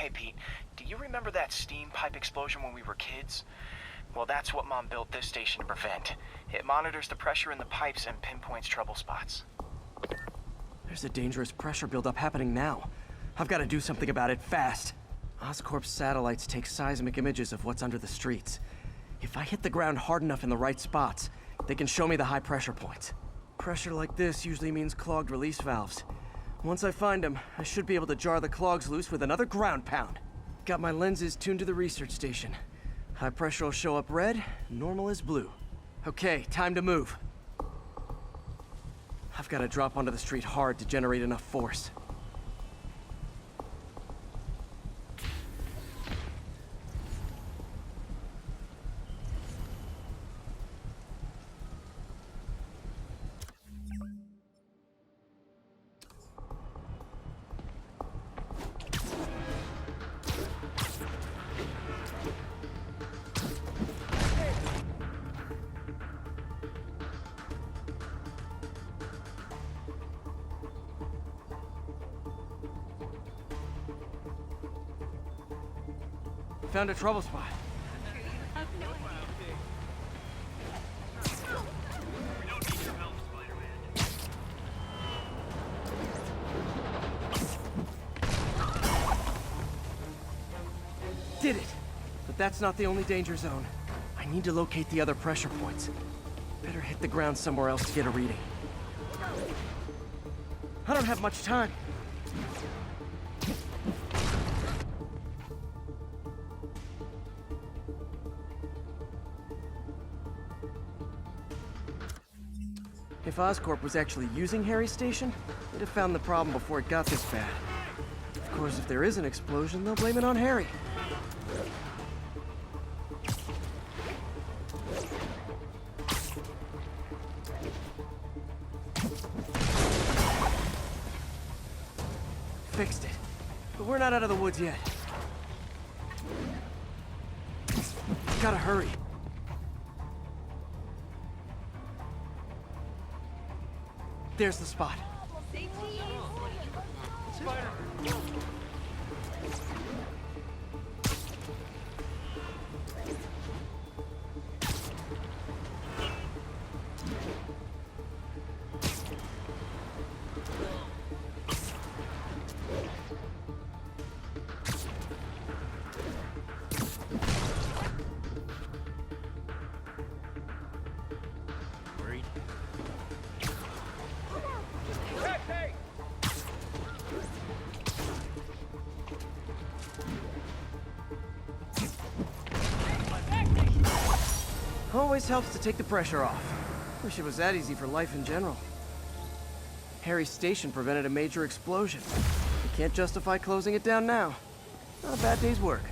Hey Pete, do you remember that steam pipe explosion when we were kids? Well, that's what Mom built this station to prevent. It monitors the pressure in the pipes and pinpoints trouble spots. There's a dangerous pressure buildup happening now. I've got to do something about it fast. Oscorp's satellites take seismic images of what's under the streets. If I hit the ground hard enough in the right spots, they can show me the high pressure points. Pressure like this usually means clogged release valves. Once I find them, I should be able to jar the clogs loose with another ground pound. Got my lenses tuned to the research station. High pressure will show up red, normal is blue. Okay, time to move. I've got to drop onto the street hard to generate enough force. Found a trouble spot. Did it! But that's not the only danger zone. I need to locate the other pressure points. Better hit the ground somewhere else to get a reading. I don't have much time. If Oscorp was actually using Harry's station, they'd have found the problem before it got this bad. Of course, if there is an explosion, they'll blame it on Harry. Fixed it. But we're not out of the woods yet. Gotta hurry. There's the spot. Always helps to take the pressure off. Wish it was that easy for life in general. Harry's station prevented a major explosion. You can't justify closing it down now. Not a bad day's work.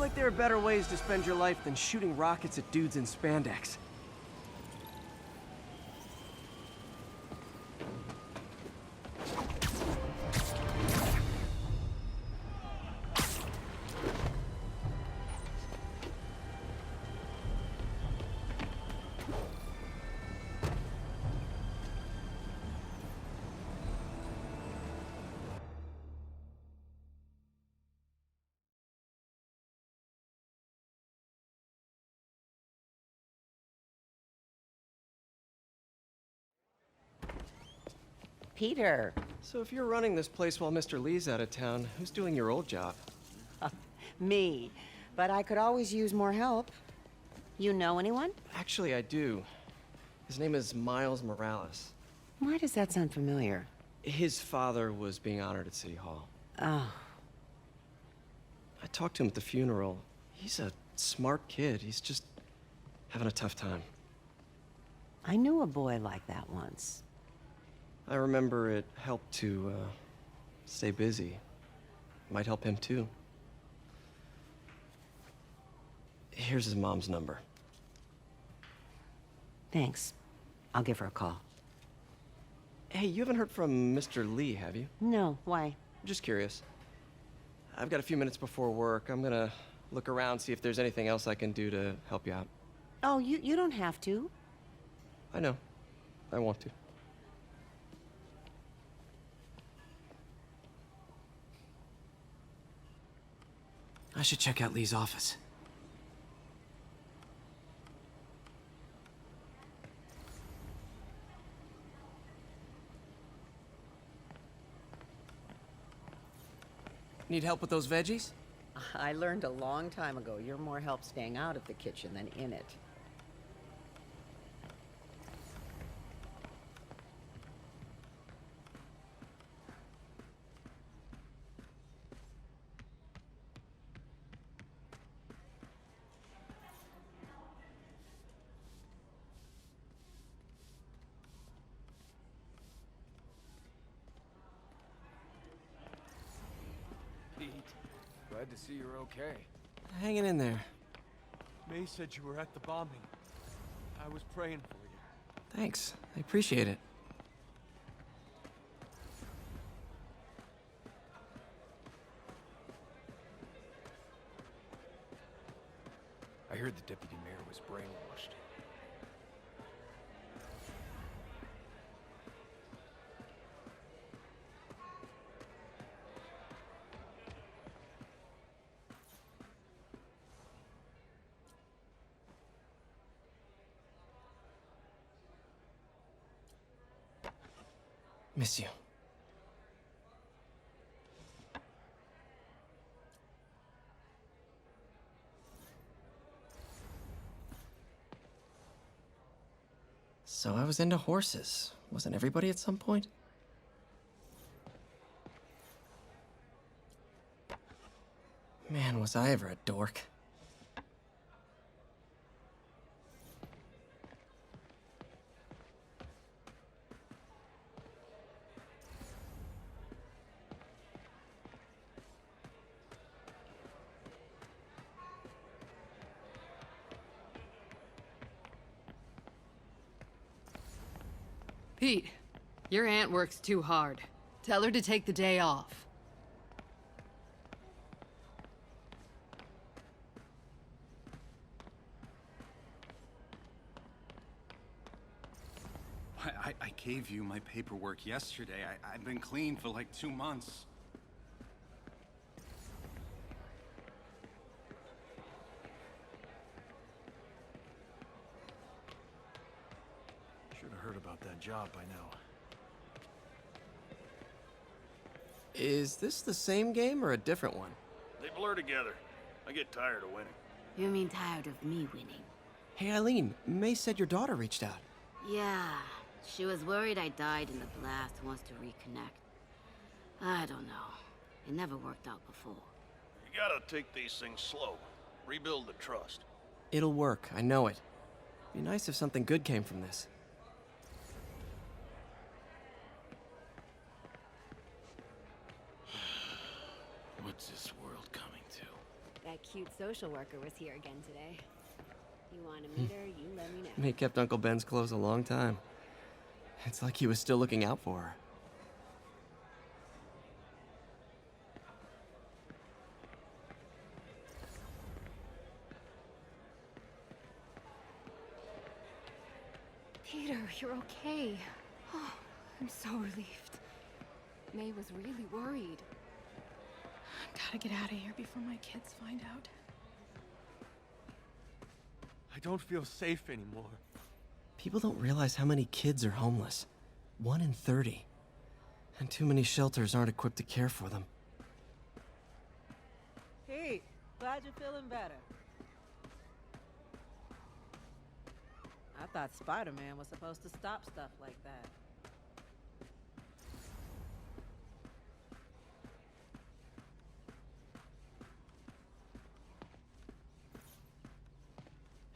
like there are better ways to spend your life than shooting rockets at dudes in spandex. Peter. So if you're running this place while Mr. Lee's out of town, who's doing your old job? Me. But I could always use more help. You know anyone? Actually, I do. His name is Miles Morales. Why does that sound familiar? His father was being honored at City Hall. Oh. I talked to him at the funeral. He's a smart kid. He's just having a tough time. I knew a boy like that once. I remember it helped to, stay busy. Might help him, too. Here's his mom's number. Thanks. I'll give her a call. Hey, you haven't heard from Mr. Lee, have you? No, why? Just curious. I've got a few minutes before work. I'm gonna look around, see if there's anything else I can do to help you out. Oh, you don't have to. I know. I want to. I should check out Lee's office. Need help with those veggies? I learned a long time ago you're more help staying out of the kitchen than in it. Pete, glad to see you're okay. Hanging in there. May said you were at the bombing. I was praying for you. Thanks. I appreciate it. I heard the deputy mayor was brainwashed. Miss you. So I was into horses. Wasn't everybody at some point? Man, was I ever a dork. Pete, your aunt works too hard. Tell her to take the day off. I gave you my paperwork yesterday. I've been clean for like 2 months. Should have heard about that job by now. Is this the same game or a different one? They blur together. I get tired of winning. You mean tired of me winning? Hey, Eileen, May said your daughter reached out. Yeah, she was worried I died in the blast and wants to reconnect. I don't know. It never worked out before. You gotta take these things slow. Rebuild the trust. It'll work, I know it. Be nice if something good came from this. What's this world coming to? That cute social worker was here again today. You want to meet her, you let me know. May kept Uncle Ben's clothes a long time. It's like he was still looking out for her. Peter, you're okay. Oh, I'm so relieved. May was really worried. Gotta get out of here before my kids find out. I don't feel safe anymore. People don't realize how many kids are homeless. 1 in 30. And too many shelters aren't equipped to care for them. Pete, glad you're feeling better. I thought Spider-Man was supposed to stop stuff like that.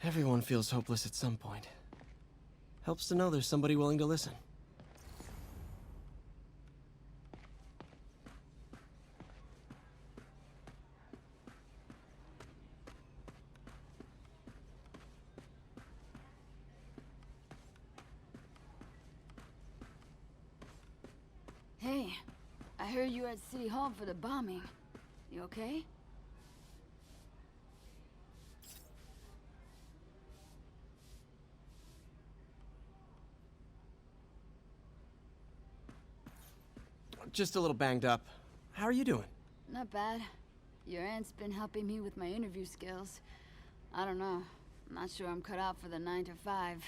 Everyone feels hopeless at some point. Helps to know there's somebody willing to listen. Hey, I heard you were at City Hall for the bombing. You okay? Just a little banged up. How are you doing? Not bad. Your aunt's been helping me with my interview skills. I don't know. I'm not sure I'm cut out for the 9 to 5.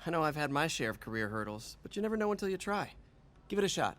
I know I've had my share of career hurdles, but you never know until you try. Give it a shot.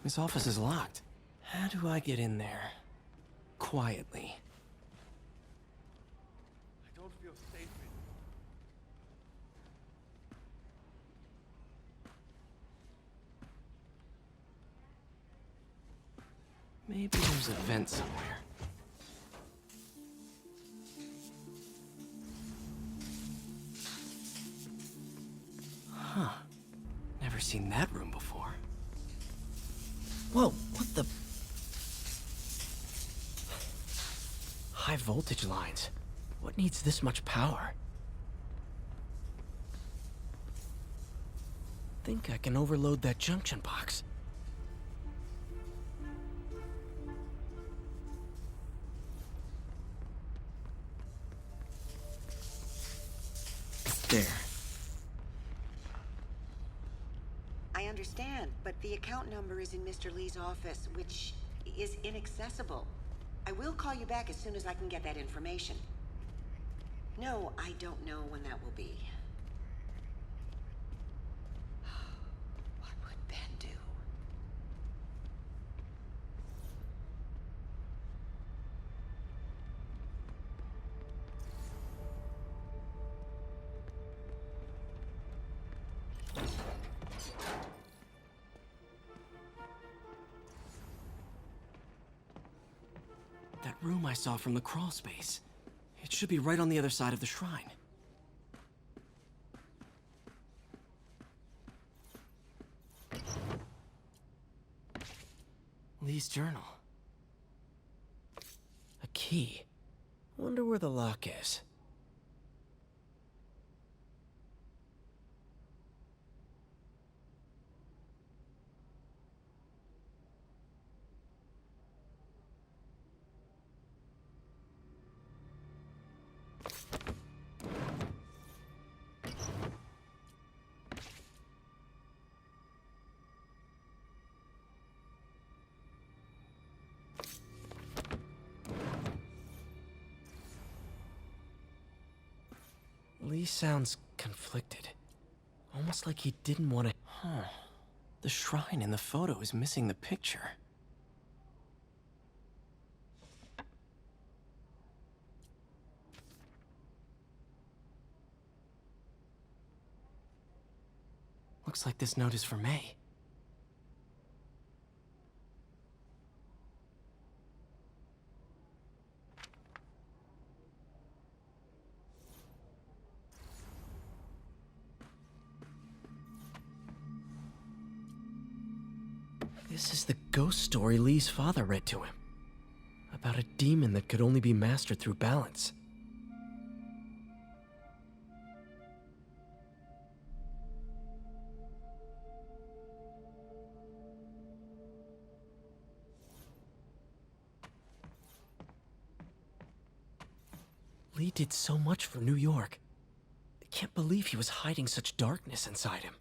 This office is locked. How do I get in there? Quietly. I don't feel safe anymore. Maybe there's a vent somewhere. Huh. Never seen that room before. Whoa, what the? High voltage lines. What needs this much power? Think I can overload that junction box. There. I understand, but the account number is in Mr. Lee's office, which is inaccessible. I will call you back as soon as I can get that information. No, I don't know when that will be. What would Ben do? That room I saw from the crawl space. It should be right on the other side of the shrine. Lee's journal. A key. Wonder where the lock is. sounds conflicted. Almost like he didn't want to... Huh. The shrine in the photo is missing the picture. Looks like this note is for May. This is the ghost story Lee's father read to him. About a demon that could only be mastered through balance. Lee did so much for New York. I can't believe he was hiding such darkness inside him.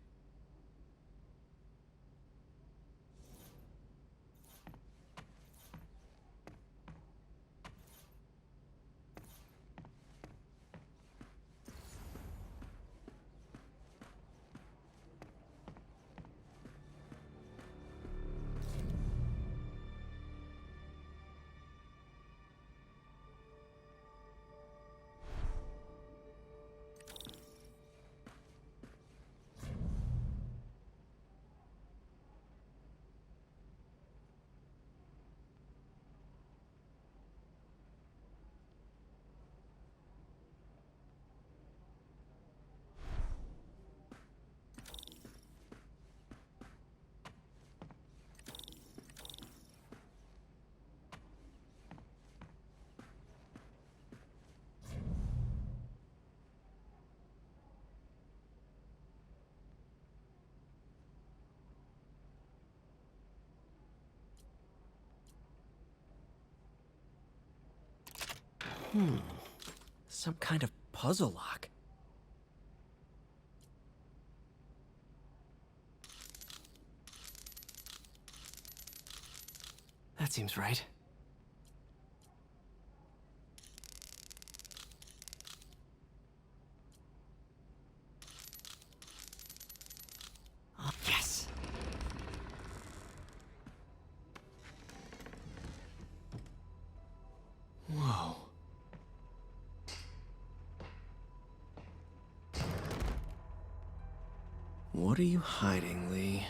Some kind of puzzle lock. That seems right. Yes! Whoa. What are you hiding, Lee?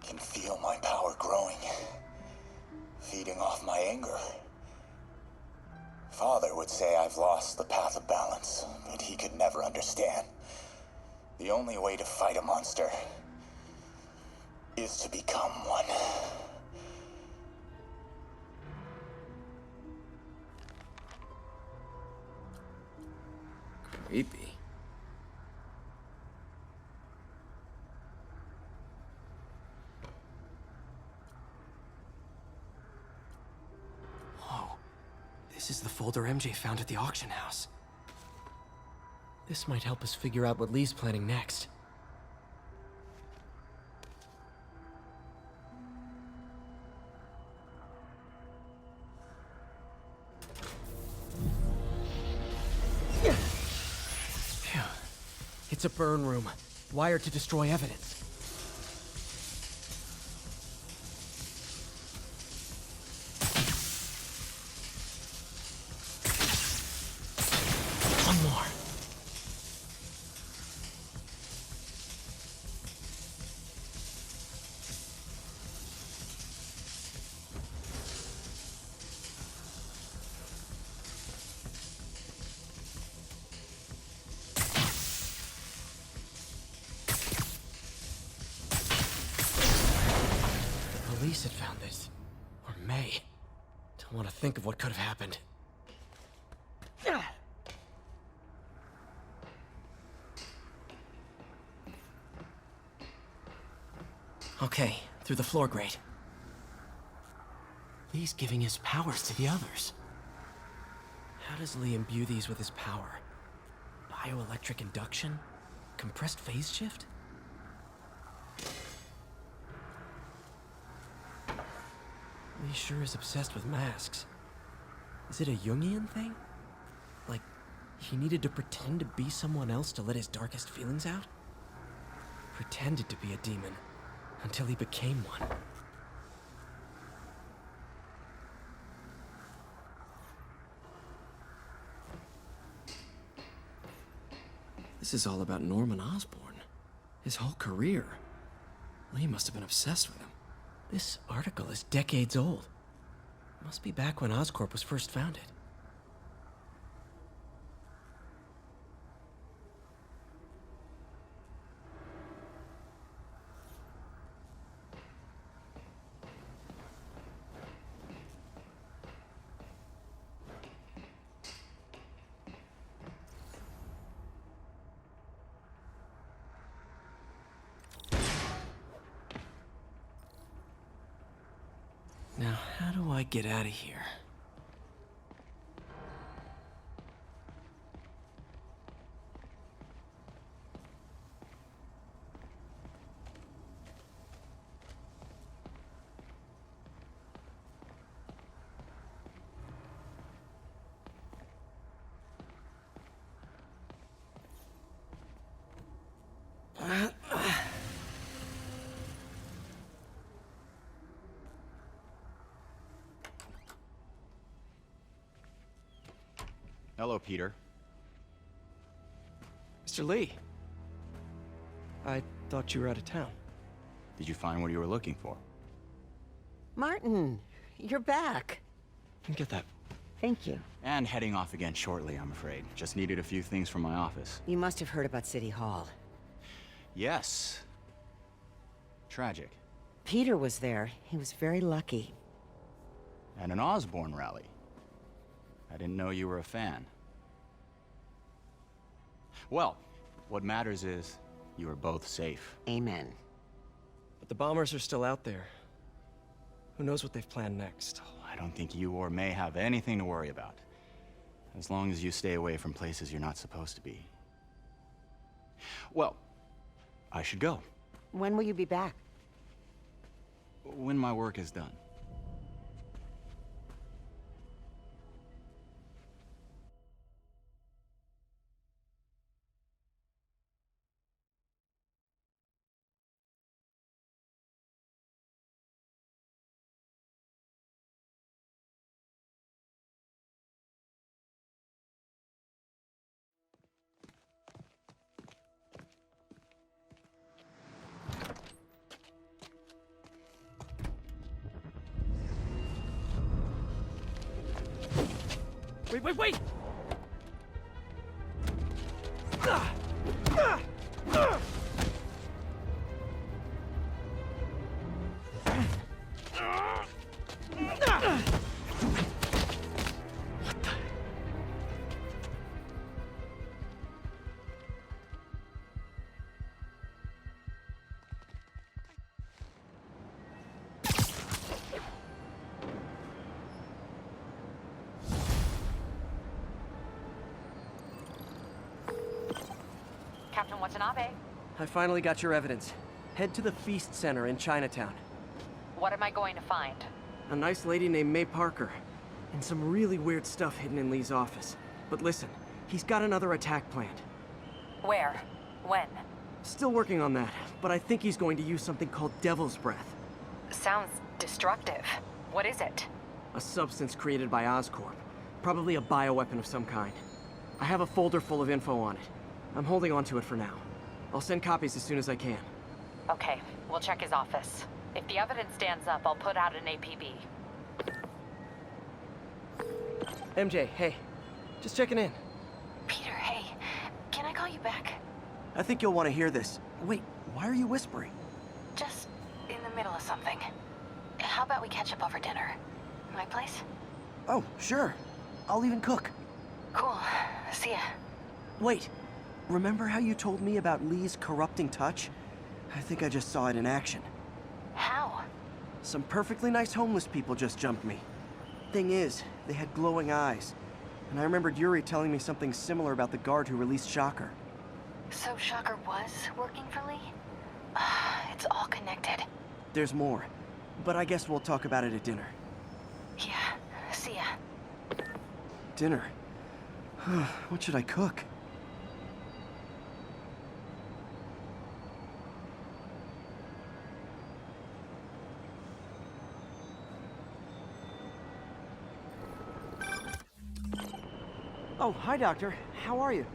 Can feel my power growing, feeding off my anger. Father would say I've lost the path of balance, but he could never understand. The only way to fight a monster is to become one. Creepy. This is the folder MJ found at the auction house. This might help us figure out what Lee's planning next. Phew. It's a burn room, wired to destroy evidence. Police had found this. Or May. Don't want to think of what could have happened. Okay, through the floor grate. Lee's giving his powers to the others. How does Lee imbue these with his power? Bioelectric induction? Compressed phase shift? Lee sure is obsessed with masks. Is it a Jungian thing? Like, he needed to pretend to be someone else to let his darkest feelings out? Pretended to be a demon, until he became one. This is all about Norman Osborn. His whole career. Lee must have been obsessed with him. This article is decades old. Must be back when Oscorp was first founded. Now, how do I get out of here? Hello, Peter. Mr. Lee. I thought you were out of town. Did you find what you were looking for? Martin, you're back. Get that. Thank you. And heading off again shortly, I'm afraid. Just needed a few things from my office. You must have heard about City Hall. Yes. Tragic. Peter was there. He was very lucky. At an Osborn rally. I didn't know you were a fan. Well, what matters is you are both safe. Amen. But the bombers are still out there. Who knows what they've planned next? I don't think you or May have anything to worry about. As long as you stay away from places you're not supposed to be. Well, I should go. When will you be back? When my work is done. Wait! Captain Watanabe. I finally got your evidence. Head to the Feast Center in Chinatown. What am I going to find? A nice lady named May Parker. And some really weird stuff hidden in Lee's office. But listen, he's got another attack planned. Where? When? Still working on that, but I think he's going to use something called Devil's Breath. Sounds destructive. What is it? A substance created by Oscorp. Probably a bioweapon of some kind. I have a folder full of info on it. I'm holding on to it for now. I'll send copies as soon as I can. Okay, we'll check his office. If the evidence stands up, I'll put out an APB. MJ, hey. Just checking in. Peter, hey. Can I call you back? I think you'll want to hear this. Wait, why are you whispering? Just in the middle of something. How about we catch up over dinner? My place? Oh, sure. I'll even cook. Cool. See ya. Wait. Remember how you told me about Lee's corrupting touch? I think I just saw it in action. How? Some perfectly nice homeless people just jumped me. Thing is, they had glowing eyes. And I remembered Yuri telling me something similar about the guard who released Shocker. So Shocker was working for Lee? It's all connected. There's more, but I guess we'll talk about it at dinner. Yeah, see ya. Dinner? What should I cook? Oh, hi, Doctor. How are you?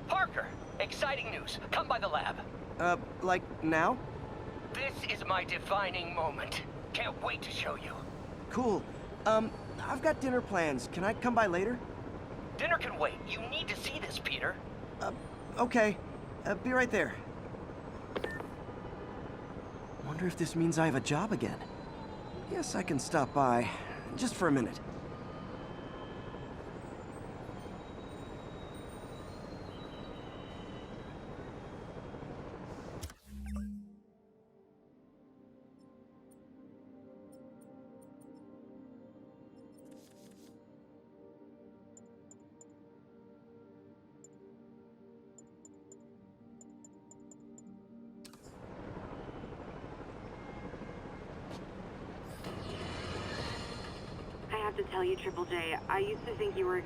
Parker, exciting news. Come by the lab. Like now? This is my defining moment. Can't wait to show you. Cool. I've got dinner plans. Can I come by later? Dinner can wait. You need to see this, Peter. Okay. Be right there. Wonder if this means I have a job again. Guess I can stop by. Just for a minute. I have to tell you, Triple J, I used to think you were